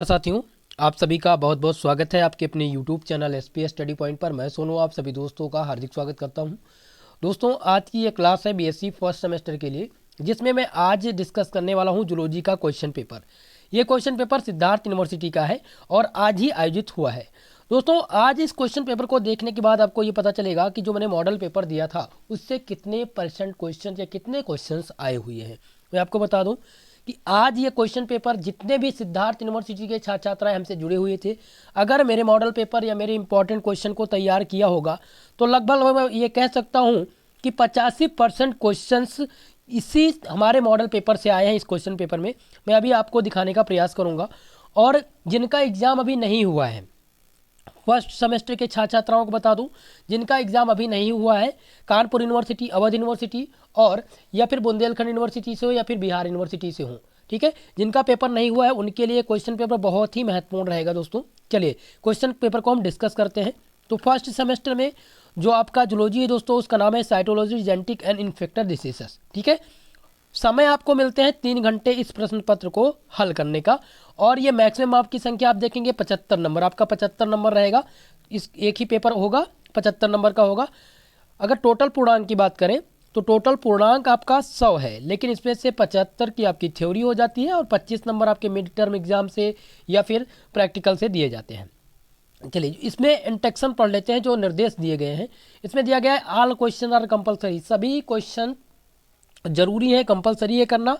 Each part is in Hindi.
साथियों, आप सभी का बहुत बहुत स्वागत है आपके अपने YouTube channel SPS study point पर। मैं सोनू आप सभी दोस्तों का हार्दिक स्वागत करता हूं। दोस्तों, आज की ये क्लास है बीएससी फर्स्ट सेमेस्टर के लिए, जिसमें मैं आज डिस्कस करने वाला हूं जूलॉजी का क्वेश्चन पेपर। ये क्वेश्चन पेपर सिद्धार्थ यूनिवर्सिटी का है और आज ही आयोजित हुआ है। दोस्तों, आज इस क्वेश्चन पेपर को देखने के बाद आपको ये पता चलेगा कि जो मैंने मॉडल पेपर दिया था उससे कितने परसेंट क्वेश्चन या कितने क्वेश्चन आए हुए हैं। मैं आपको बता दूँ कि आज ये क्वेश्चन पेपर जितने भी सिद्धार्थ यूनिवर्सिटी के छात्र छात्राएं हमसे जुड़े हुए थे, अगर मेरे मॉडल पेपर या मेरे इंपॉर्टेंट क्वेश्चन को तैयार किया होगा तो लगभग मैं ये कह सकता हूँ कि 85% क्वेश्चंस इसी हमारे मॉडल पेपर से आए हैं। इस क्वेश्चन पेपर में मैं अभी आपको दिखाने का प्रयास करूँगा। और जिनका एग्ज़ाम अभी नहीं हुआ है, फर्स्ट सेमेस्टर के छात्र छात्राओं को बता दूं, जिनका एग्ज़ाम अभी नहीं हुआ है, कानपुर यूनिवर्सिटी, अवध यूनिवर्सिटी और या फिर बुंदेलखंड यूनिवर्सिटी से हो या फिर बिहार यूनिवर्सिटी से हो, ठीक है, जिनका पेपर नहीं हुआ है उनके लिए क्वेश्चन पेपर बहुत ही महत्वपूर्ण रहेगा। दोस्तों चलिए क्वेश्चन पेपर को हम डिस्कस करते हैं। तो फर्स्ट सेमेस्टर में जो आपका जूलॉजी है दोस्तों, उसका नाम है साइटोलॉजी जेनेटिक एंड इन्फेक्टर डिसीजेस, ठीक है। समय आपको मिलते हैं 3 घंटे इस प्रश्न पत्र को हल करने का, और ये मैक्सिमम आपकी संख्या आप देखेंगे 75 नंबर, आपका 75 नंबर रहेगा। इस एक ही पेपर होगा, 75 नंबर का होगा। अगर टोटल पूर्णांक की बात करें तो टोटल पूर्णांक आपका 100 है, लेकिन इसमें से 75 की आपकी थ्योरी हो जाती है और 25 नंबर आपके मिड टर्म एग्जाम से या फिर प्रैक्टिकल से दिए जाते हैं। चलिए इसमें इंटेक्शन पढ़ लेते हैं जो निर्देश दिए गए हैं। इसमें दिया गया है ऑल क्वेश्चन आर कंपलसरी, सभी क्वेश्चन जरूरी है, कंपलसरी है करना।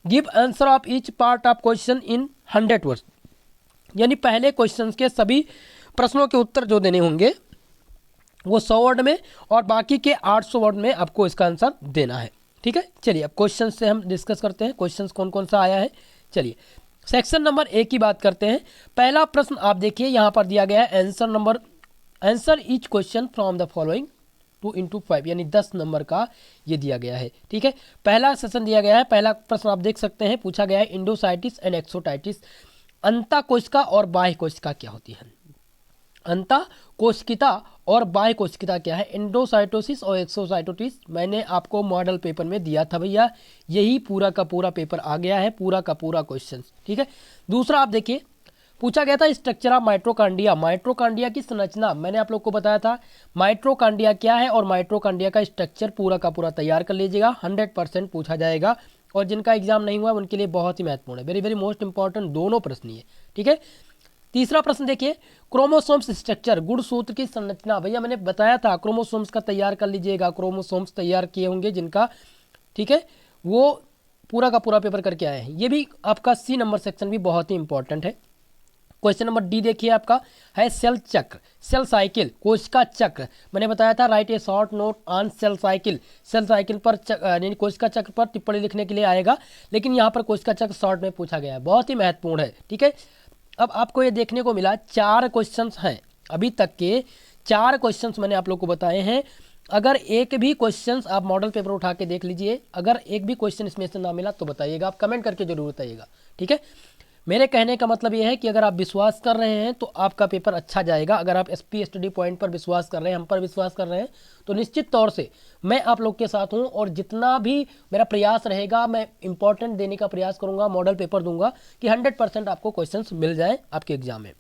Give answer of each part of question in 100 words, यानी पहले क्वेश्चन के सभी प्रश्नों के उत्तर जो देने होंगे वो 100 वर्ड में और बाकी के 800 वर्ड में आपको इसका आंसर देना है, ठीक है। चलिए अब क्वेश्चन से हम डिस्कस करते हैं, क्वेश्चन कौन कौन सा आया है। चलिए सेक्शन नंबर 1 की बात करते हैं। पहला प्रश्न आप देखिए यहाँ पर दिया गया है, answer each question from the following 2 into 5, यानी 10 नंबर का ये दिया गया है, ठीक है। पहला सेशन दिया गया है, पहला प्रश्न आप देख सकते हैं, पूछा गया है इंडोसाइटिस एंड एक्सोटाइटिस, अंता कोशिका और बाह्य कोशिका क्या होती है। अंता कोशिकिता और बाह्य कोशिकिता क्या है, एंडोसाइटोसिस और एक्सोसाइटोसिस मैंने आपको मॉडल पेपर में दिया था भैया, यही पूरा का पूरा पेपर आ गया है, पूरा का पूरा क्वेश्चन, ठीक है। दूसरा आप देखिए, पूछा गया था स्ट्रक्चर ऑफ माइट्रोकांडिया, माइट्रोकांडिया की संरचना मैंने आप लोग को बताया था माइट्रोकांडिया क्या है, और माइट्रोकांडिया का स्ट्रक्चर पूरा का पूरा तैयार कर लीजिएगा, 100% पूछा जाएगा। और जिनका एग्जाम नहीं हुआ उनके लिए बहुत ही महत्वपूर्ण है, वेरी वेरी मोस्ट इंपॉर्टेंट दोनों प्रश्न ये, ठीक है। तीसरा प्रश्न देखिए, क्रोमोसोम्स स्ट्रक्चर, गुणसूत्र की संरचना, भैया मैंने बताया था क्रोमोसोम्स का तैयार कर लीजिएगा, क्रोमोसोम्स तैयार किए होंगे जिनका, ठीक है, वो पूरा का पूरा पेपर करके आए हैं। ये भी आपका सी नंबर सेक्शन भी बहुत ही इंपॉर्टेंट है। क्वेश्चन नंबर डी देखिए, आपका है सेल चक्र, सेल साइकिल, कोशिका चक्र, मैंने बताया था write a short note on cell cycle, cell cycle पर यानी कोशिका चक्र पर टिप्पणी लिखने के लिए आएगा, लेकिन यहाँ पर कोशिका चक्र शॉर्ट में पूछा गया है, बहुत ही महत्वपूर्ण है, ठीक है। अब आपको ये देखने को मिला 4 क्वेश्चंस हैं, अभी तक के 4 क्वेश्चंस मैंने आप लोग को बताए हैं। अगर एक भी क्वेश्चंस आप मॉडल पेपर उठा के देख लीजिए, अगर एक भी क्वेश्चन इसमें से ना मिला तो बताइएगा, आप कमेंट करके जरूर बताइएगा, ठीक है। मेरे कहने का मतलब ये है कि अगर आप विश्वास कर रहे हैं तो आपका पेपर अच्छा जाएगा। अगर आप एसपी स्टडी पॉइंट पर विश्वास कर रहे हैं, हम पर विश्वास कर रहे हैं, तो निश्चित तौर से मैं आप लोग के साथ हूं, और जितना भी मेरा प्रयास रहेगा मैं इंपॉर्टेंट देने का प्रयास करूंगा, मॉडल पेपर दूंगा कि 100% आपको क्वेश्चंस मिल जाए आपके एग्जाम में।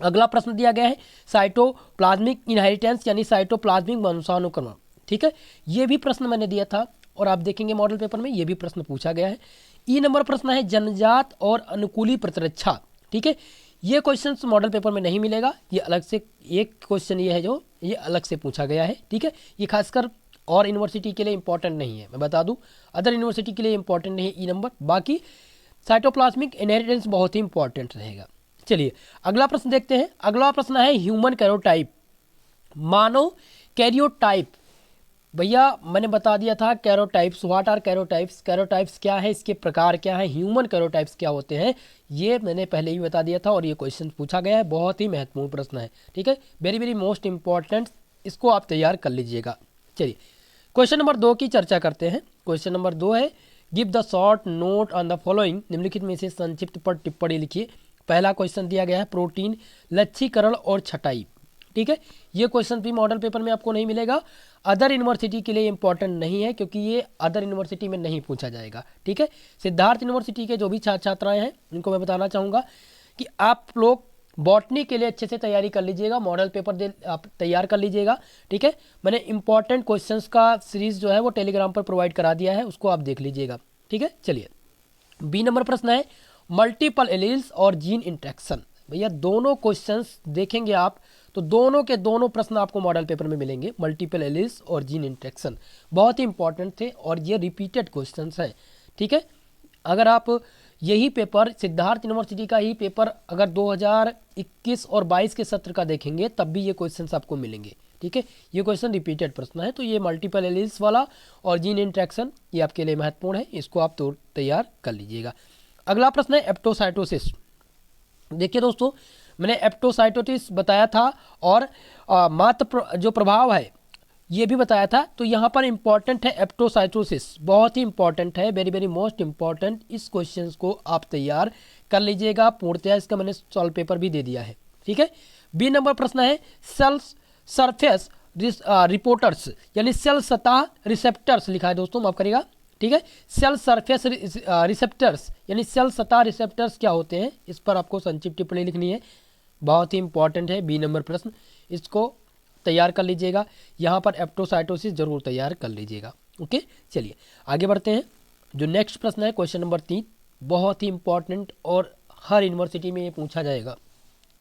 अगला प्रश्न दिया गया है साइटोप्लाज्मिक इनहेरिटेंस, यानी साइटोप्लाज्मिक वंशानुक्रमण, ठीक है। ये भी प्रश्न मैंने दिया था और आप देखेंगे मॉडल पेपर में ये भी प्रश्न पूछा गया है। ई नंबर प्रश्न है जन्मजात और अनुकूली प्रतिरक्षा, ठीक है। ये क्वेश्चन मॉडल पेपर में नहीं मिलेगा, ये अलग से एक क्वेश्चन ये है जो ये अलग से पूछा गया है, ठीक है। ये खासकर और यूनिवर्सिटी के लिए इंपॉर्टेंट नहीं है, मैं बता दूं, अदर यूनिवर्सिटी के लिए इंपॉर्टेंट नहीं है ई नंबर, बाकी साइटोप्लाज्मिक इनहेरिटेंस बहुत ही इंपॉर्टेंट रहेगा। चलिए अगला प्रश्न देखते हैं। अगला प्रश्न है ह्यूमन कैरोटाइप, मानव कैरियोटाइप, भैया मैंने बता दिया था कैरोटाइप्स, व्हाट आर कैरोटाइप्स, कैरोटाइप्स क्या है, इसके प्रकार क्या है, ह्यूमन कैरोटाइप्स क्या होते हैं, ये मैंने पहले ही बता दिया था और ये क्वेश्चन पूछा गया है, बहुत ही महत्वपूर्ण प्रश्न है, ठीक है, वेरी वेरी मोस्ट इंपॉर्टेंट, इसको आप तैयार कर लीजिएगा। चलिए क्वेश्चन नंबर 2 की चर्चा करते हैं। क्वेश्चन नंबर 2 है give the short note on the following, निम्नलिखित में से संक्षिप्त पर टिप्पणी लिखिए। पहला क्वेश्चन दिया गया है प्रोटीन लच्छीकरण और छटाई, ठीक है, ये क्वेश्चन भी मॉडल पेपर में आपको नहीं मिलेगा। अदर यूनिवर्सिटी के लिए इंपॉर्टेंट नहीं है क्योंकि ये अदर यूनिवर्सिटी में नहीं पूछा जाएगा। ठीक है, सिद्धार्थ यूनिवर्सिटी के जो भी छात्र छात्राएं हैं उनको मैं बताना चाहूँगा कि आप लोग बॉटनी के लिए अच्छे से तैयारी कर लीजिएगा, मॉडल पेपर आप तैयार कर लीजिएगा। ठीक है, मैंने इंपॉर्टेंट क्वेश्चंस का सीरीज जो है वो टेलीग्राम पर प्रोवाइड करा दिया है, उसको आप देख लीजिएगा। ठीक है, चलिए बी नंबर प्रश्न है मल्टीपल एलील्स और जीन इंटरेक्शन। भैया दोनों क्वेश्चंस देखेंगे आप तो दोनों के दोनों प्रश्न आपको मॉडल पेपर में मिलेंगे, मल्टीपल एलील्स और जीन इंटरेक्शन बहुत ही इंपॉर्टेंट थे और ये रिपीटेड क्वेश्चंस हैं। ठीक है, अगर आप यही पेपर सिद्धार्थ यूनिवर्सिटी का ही पेपर अगर 2021 और 22 के सत्र का देखेंगे तब भी ये क्वेश्चंस आपको मिलेंगे। ठीक है, ये क्वेश्चन रिपीटेड प्रश्न है, तो ये मल्टीपल एलील्स वाला और जीन इंटरेक्शन ये आपके लिए महत्वपूर्ण है, इसको आप तो तैयार कर लीजिएगा। अगला प्रश्न है एप्टोसाइटोसिस। देखिए दोस्तों, मैंने एप्टोसाइटोसिस बताया था और मात्र जो प्रभाव है ये भी बताया था। तो यहाँ पर इंपॉर्टेंट है एप्टोसाइटोसिस, बहुत ही इंपॉर्टेंट है, वेरी वेरी मोस्ट इंपॉर्टेंट। इस क्वेश्चन को आप तैयार कर लीजिएगा, पूर्णतया इसका मैंने सॉल्व पेपर भी दे दिया है। ठीक है, बी नंबर प्रश्न है सेल सरफेस रिपोर्टर्स यानी सेल सतह रिसेप्टर्स लिखा है दोस्तों, माफ करिएगा। ठीक है, सेल सरफेस रिसेप्टर्स यानी सेल सतह रिसेप्टर्स क्या होते हैं, इस पर आपको संक्षिप्त टिप्पणी लिखनी है, बहुत ही इंपॉर्टेंट है बी नंबर प्रश्न, इसको तैयार कर लीजिएगा। यहाँ पर एप्टोसाइटोसिस जरूर तैयार कर लीजिएगा। ओके, चलिए आगे बढ़ते हैं। जो नेक्स्ट प्रश्न है क्वेश्चन नंबर 3, बहुत ही इंपॉर्टेंट और हर यूनिवर्सिटी में ये पूछा जाएगा,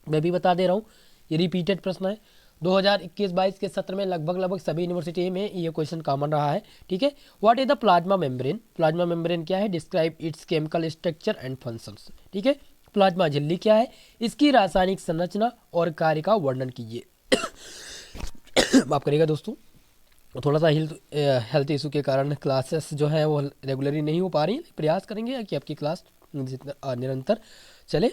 मैं भी बता दे रहा हूँ, ये रिपीटेड प्रश्न है। 2021-22 के सत्र में लगभग सभी यूनिवर्सिटी में ये क्वेश्चन कॉमन रहा है। ठीक है, what is the plasma membrane, plasma membrane क्या है, describe it's chemical structure and functions. ठीक है, प्लाज्मा झिल्ली क्या है, इसकी रासायनिक संरचना और कार्य का वर्णन कीजिए। माफ करिएगा दोस्तों, थोड़ा सा हेल्थ इशू के कारण क्लासेस जो है वो रेगुलरली नहीं हो पा रही, प्रयास करेंगे कि आपकी क्लास निरंतर चले।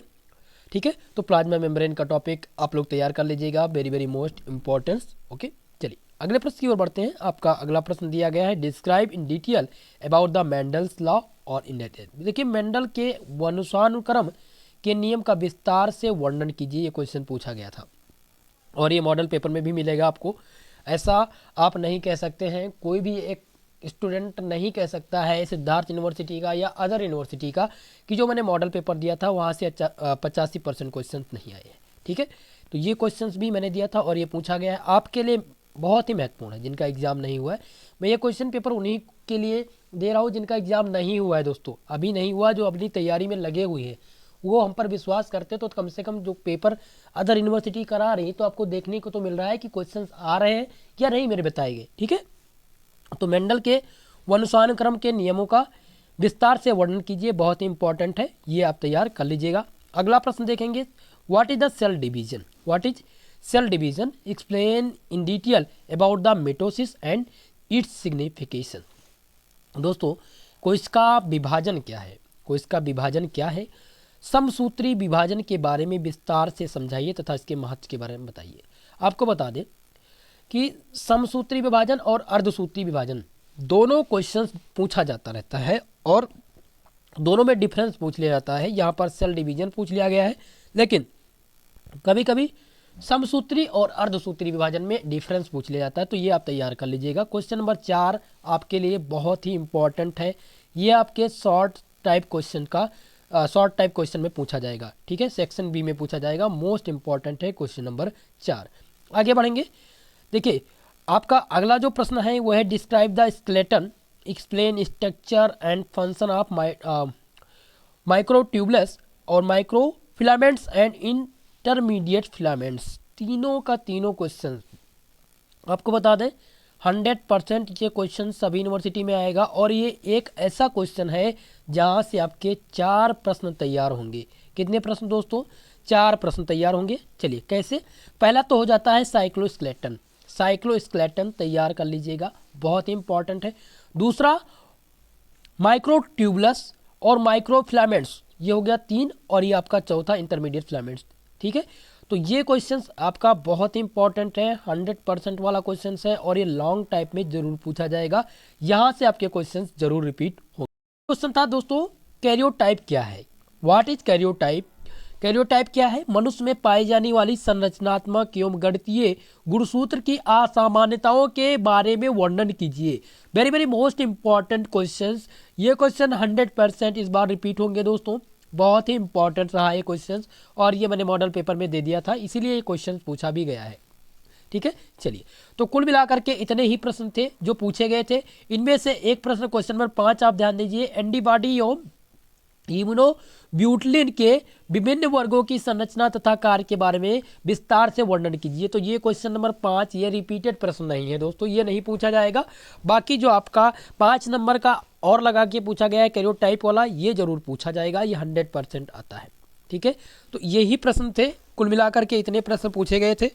ठीक है, तो प्लाज्मा मेम्ब्रेन का टॉपिक आप लोग तैयार कर लीजिएगा, very very most importance. Okay, चलिए अगले प्रश्न की ओर बढ़ते हैं। आपका अगला प्रश्न दिया गया है describe in detail about the Mendel's law और इंडेटेड। देखिए मेंडल के वंशानुक्रम के नियम का विस्तार से वर्णन कीजिए, ये क्वेश्चन पूछा गया था और ये मॉडल पेपर में भी मिलेगा आपको। ऐसा आप नहीं कह सकते हैं, कोई भी एक स्टूडेंट नहीं कह सकता है सिद्धार्थ यूनिवर्सिटी का या अदर यूनिवर्सिटी का कि जो मैंने मॉडल पेपर दिया था वहाँ से 85% क्वेश्चन नहीं आए हैं। ठीक है, तो ये क्वेश्चंस भी मैंने दिया था और ये पूछा गया है, आपके लिए बहुत ही महत्वपूर्ण है। जिनका एग्जाम नहीं हुआ है, मैं ये क्वेश्चन पेपर उन्हीं के लिए दे रहा हूँ जिनका एग्जाम नहीं हुआ है दोस्तों, अभी नहीं हुआ, जो अपनी तैयारी में लगे हुए हैं, वो हम पर विश्वास करते तो कम से कम जो पेपर अदर यूनिवर्सिटी करा रही तो आपको देखने को तो मिल रहा है कि क्वेश्चंस आ रहे हैं या नहीं मेरे बताए गए। ठीक है, तो मेंडल के वंशानुक्रम के नियमों का विस्तार से वर्णन कीजिए, बहुत ही इंपॉर्टेंट है, ये आप तैयार कर लीजिएगा। अगला प्रश्न देखेंगे, what is the cell division, what is cell division, explain in detail about the mitosis and its signification. दोस्तों कोशिका का विभाजन क्या है, कोशिका का विभाजन क्या है, समसूत्री विभाजन के बारे में विस्तार से समझाइए तथा इसके महत्व के बारे में बताइए। आपको बता दें कि समसूत्री विभाजन और अर्धसूत्री विभाजन दोनों क्वेश्चंस पूछा जाता रहता है और दोनों में डिफरेंस पूछ लिया जाता है। यहाँ पर सेल डिवीजन पूछ लिया गया है, लेकिन कभी कभी समसूत्री और अर्धसूत्री विभाजन में डिफरेंस पूछ लिया जाता है, तो ये आप तैयार कर लीजिएगा। क्वेश्चन नंबर 4 आपके लिए बहुत ही इंपॉर्टेंट है, ये आपके शॉर्ट टाइप क्वेश्चन में पूछा जाएगा। ठीक है, सेक्शन बी में पूछा जाएगा, मोस्ट इंपॉर्टेंट है क्वेश्चन नंबर 4। आगे बढ़ेंगे, देखिए आपका अगला जो प्रश्न है वो है describe the skeleton, explain structure and function of microtubules और माइक्रोफिलामेंट्स एंड इंटरमीडिएट फिलामेंट्स। तीनों का तीनों क्वेश्चन आपको बता दें 100% ये क्वेश्चन सभी यूनिवर्सिटी में आएगा और ये एक ऐसा क्वेश्चन है जहाँ से आपके 4 प्रश्न तैयार होंगे। कितने प्रश्न दोस्तों, 4 प्रश्न तैयार होंगे। चलिए कैसे, पहला तो हो जाता है साइक्लोस्केलेटन, साइक्लोस्केलेटन तैयार कर लीजिएगा, बहुत ही इंपॉर्टेंट है। दूसरा माइक्रोट्यूबुलस और माइक्रोफिलामेंट्स, ये हो गया 3, और ये आपका चौथा इंटरमीडिएट फिलामेंट्स। ठीक है, तो ये क्वेश्चंस आपका बहुत ही इंपॉर्टेंट है, 100% वाला क्वेश्चंस है और ये लॉन्ग टाइप में जरूर पूछा जाएगा, यहाँ से आपके क्वेश्चंस जरूर रिपीट होंगे। क्वेश्चन था दोस्तों कैरियोटाइप क्या है, व्हाट इज कैरियोटाइप, कैरियोटाइप क्या है? मनुष्य में पाई जाने वाली संरचनात्मक एवं गणितीय गुणसूत्र की असामान्यताओं के बारे में वर्णन कीजिए। Very very most important questions. ये क्वेश्चन 100% इस बार रिपीट होंगे दोस्तों, बहुत ही इंपॉर्टेंट रहा ये क्वेश्चन, और ये मैंने मॉडल पेपर में दे दिया था, इसीलिए ये क्वेश्चन पूछा भी गया है। ठीक है, चलिए, तो कुल मिलाकर के इतने ही प्रश्न थे जो पूछे गए थे। इनमें से एक प्रश्न क्वेश्चन नंबर 5 आप ध्यान दीजिए, एंटीबॉडी एवं इम्यूनोब्यूटलिन के विभिन्न वर्गों की संरचना तथा कार्य के बारे में विस्तार से वर्णन कीजिए। तो ये क्वेश्चन नंबर 5 ये रिपीटेड प्रश्न नहीं है दोस्तों, ये नहीं पूछा जाएगा। बाकी जो आपका 5 नंबर का और लगा के पूछा गया है कैरियोटाइप वाला, ये जरूर पूछा जाएगा, ये 100% आता है। ठीक है, तो यही प्रश्न थे, कुल मिलाकर के इतने प्रश्न पूछे गए थे,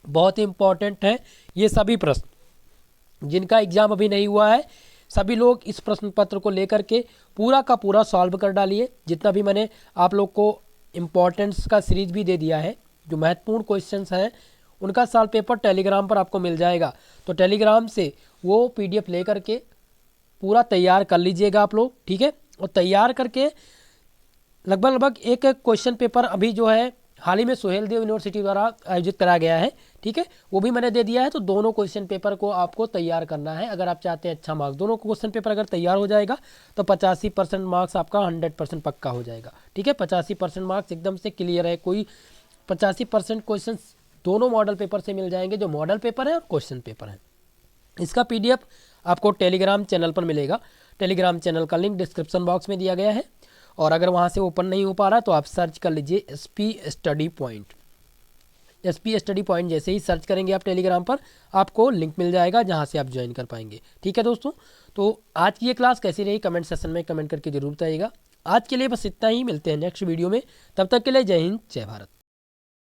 बहुत ही इंपॉर्टेंट है ये सभी प्रश्न। जिनका एग्जाम अभी नहीं हुआ है सभी लोग इस प्रश्न पत्र को लेकर के पूरा का पूरा सॉल्व कर डालिए। जितना भी मैंने आप लोग को इम्पोर्टेंस का सीरीज भी दे दिया है, जो महत्वपूर्ण क्वेश्चंस हैं उनका सॉल्व पेपर टेलीग्राम पर आपको मिल जाएगा। तो टेलीग्राम से वो PDF ले करके पूरा तैयार कर लीजिएगा आप लोग। ठीक है, और तैयार करके लगभग एक क्वेश्चन पेपर अभी जो है हाल ही में सुहेल देव यूनिवर्सिटी द्वारा आयोजित करा गया है। ठीक है, वो भी मैंने दे दिया है। तो दोनों क्वेश्चन पेपर को आपको तैयार करना है अगर आप चाहते हैं अच्छा मार्क्स। दोनों क्वेश्चन पेपर अगर तैयार हो जाएगा तो 85% मार्क्स आपका 100% पक्का हो जाएगा। ठीक है, 85% मार्क्स एकदम से क्लियर है, कोई 85% क्वेश्चन दोनों मॉडल पेपर से मिल जाएंगे, जो मॉडल पेपर है और क्वेश्चन पेपर है। इसका PDF आपको टेलीग्राम चैनल पर मिलेगा। टेलीग्राम चैनल का लिंक डिस्क्रिप्शन बॉक्स में दिया गया है, और अगर वहाँ से ओपन नहीं हो पा रहा तो आप सर्च कर लीजिए SP study point. SP study point जैसे ही सर्च करेंगे आप टेलीग्राम पर, आपको लिंक मिल जाएगा जहाँ से आप ज्वाइन कर पाएंगे। ठीक है दोस्तों, तो आज की ये क्लास कैसी रही कमेंट सेशन में कमेंट करके जरूर बताइएगा। आज के लिए बस इतना ही, मिलते हैं नेक्स्ट वीडियो में, तब तक के लिए जय हिंद जय भारत।